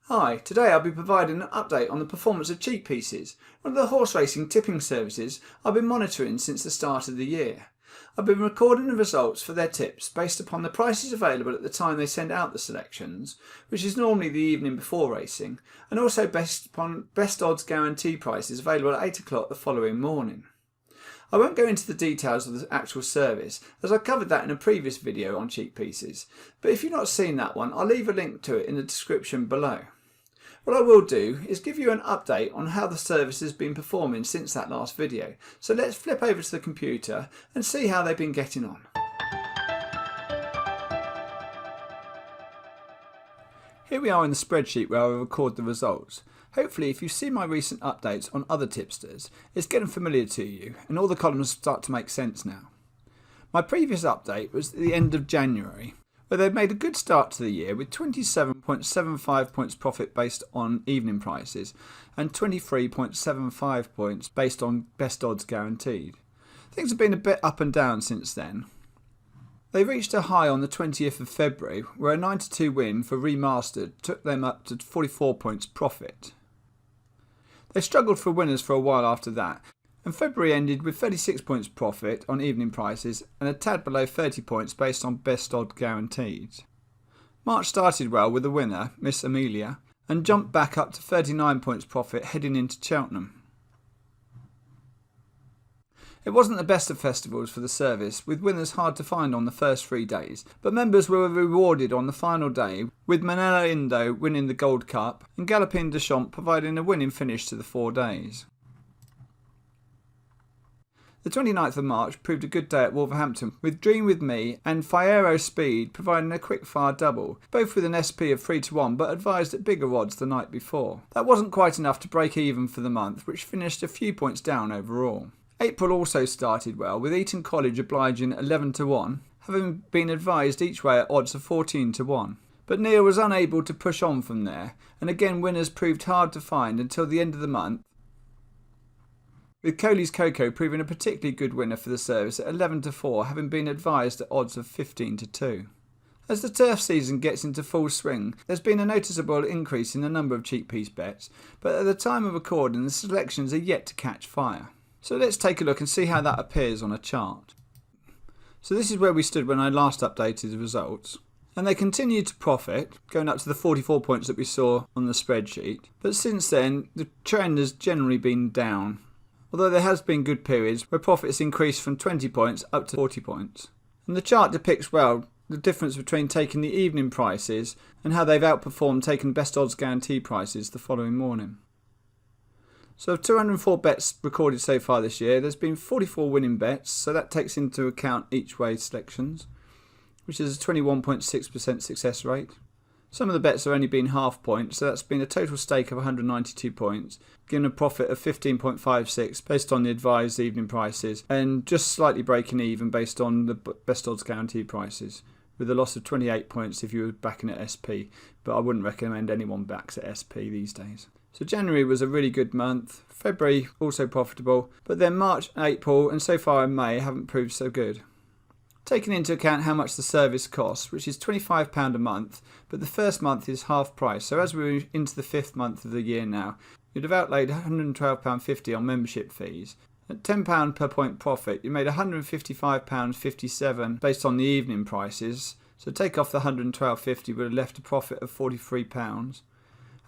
Hi, today I'll be providing an update on the performance of cheek pieces, one of the horse racing tipping services I've been monitoring since the start of the year. I've been recording the results for their tips based upon the prices available at the time they send out the selections, which is normally the evening before racing, and also based upon best odds guarantee prices available at 8 o'clock the following morning. I won't go into the details of the actual service, as I covered that in a previous video on cheek pieces, but if you've not seen that one, I'll leave a link to it in the description below. What I will do is give you an update on how the service has been performing since that last video, so let's flip over to the computer and see how they've been getting on. Here we are in the spreadsheet where I record the results. Hopefully if you see my recent updates on other tipsters, it's getting familiar to you and all the columns start to make sense now. My previous update was at the end of January, where they've made a good start to the year with 27.75 points profit based on evening prices and 23.75 points based on best odds guaranteed. Things have been a bit up and down since then. They reached a high on the 20th of February where a 9-2 win for Remastered took them up to 44 points profit. They struggled for winners for a while after that, and February ended with 36 points profit on evening prices and a tad below 30 points based on best odds guaranteed. March started well with the winner, Miss Amelia, and jumped back up to 39 points profit heading into Cheltenham. It wasn't the best of festivals for the service, with winners hard to find on the first 3 days, but members were rewarded on the final day, with Manila Indo winning the Gold Cup and Galopin de Champs providing a winning finish to the 4 days. The 29th of March proved a good day at Wolverhampton, with Dream With Me and Fiero Speed providing a quick-fire double, both with an SP of 3-1 but advised at bigger odds the night before. That wasn't quite enough to break even for the month, which finished a few points down overall. April also started well, with Eton College obliging 11-1, having been advised each way at odds of 14-1. But Neil was unable to push on from there, and again winners proved hard to find until the end of the month, with Coley's Coco proving a particularly good winner for the service at 11-4, having been advised at odds of 15-2. As the turf season gets into full swing, there's been a noticeable increase in the number of cheek piece bets, but at the time of recording the selections are yet to catch fire. So let's take a look and see how that appears on a chart. So this is where we stood when I last updated the results. And they continued to profit, going up to the 44 points that we saw on the spreadsheet. But since then, the trend has generally been down. Although there has been good periods where profits increased from 20 points up to 40 points. And the chart depicts well the difference between taking the evening prices and how they've outperformed taking best odds guarantee prices the following morning. So of 204 bets recorded so far this year, there's been 44 winning bets, so that takes into account each way selections, which is a 21.6% success rate. Some of the bets have only been half points, so that's been a total stake of 192 points, giving a profit of 15.56 based on the advised evening prices, and just slightly breaking even based on the best odds guarantee prices, with a loss of 28 points if you were backing at SP, but I wouldn't recommend anyone backs at SP these days. So January was a really good month, February also profitable, but then March, April and so far in May haven't proved so good. Taking into account how much the service costs, which is £25 a month, but the first month is half price, so as we're into the 5th month of the year now, you'd have outlaid £112.50 on membership fees. At £10 per point profit, you made £155.57 based on the evening prices, so take off the £112.50 would have left a profit of £43.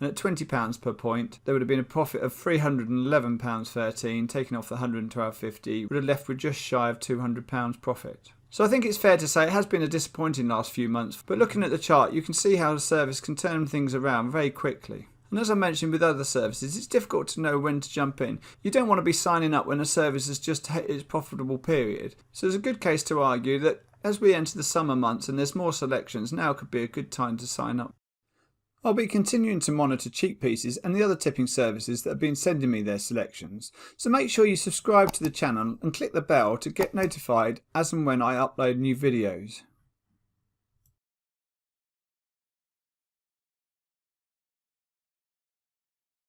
And at £20 per point, there would have been a profit of £311.13, taking off the £112.50, would have left with just shy of £200 profit. So I think it's fair to say it has been a disappointing last few months, but looking at the chart you can see how the service can turn things around very quickly. And as I mentioned with other services, it's difficult to know when to jump in. You don't want to be signing up when a service has just hit its profitable period. So there's a good case to argue that as we enter the summer months and there's more selections, now could be a good time to sign up. I'll be continuing to monitor cheek pieces and the other tipping services that have been sending me their selections, so make sure you subscribe to the channel and click the bell to get notified as and when I upload new videos.